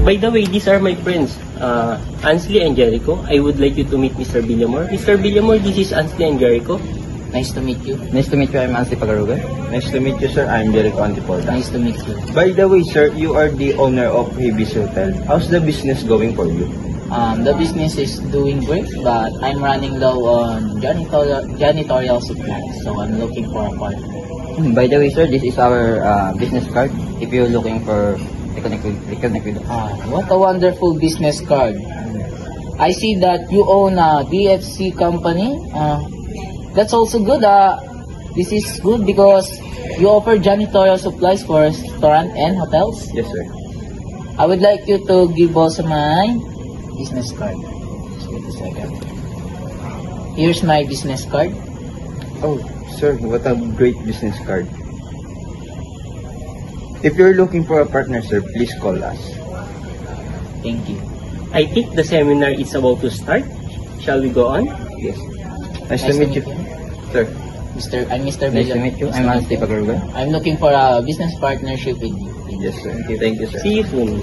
By the way, these are my friends, Ansley and Jericho. I would like you to meet Mr. Villamor. Mr. Villamor, this is Ansley and Jericho. Nice to meet you. Nice to meet you. I'm Ansi Pagaruga. Nice to meet you, sir. I'm Jericho Antiporta. Nice to meet you. By the way, sir, you are the owner of Hibis Hotel. How's the business going for you? The business is doing great, but I'm running low on janitorial supplies, so I'm looking for a partner. By the way, sir, this is our business card. If you're looking for reconnect with us. What a wonderful business card. I see that you own a DFC company. That's also good. This is good because you offer janitorial supplies for restaurant and hotels. Yes, sir. I would like you to give also my business card. Just wait a second. Here's my business card. Oh, sir, what a great business card. If you're looking for a partner, sir, please call us. Thank you. I think the seminar is about to start. Shall we go on? Yes. Nice to meet you, sir. I'm Mr. Nice to Villam. meet you. I'm Ansi Pagaruga. I'm looking for a business partnership with you. Yes, sir. Thank you, sir. See you soon.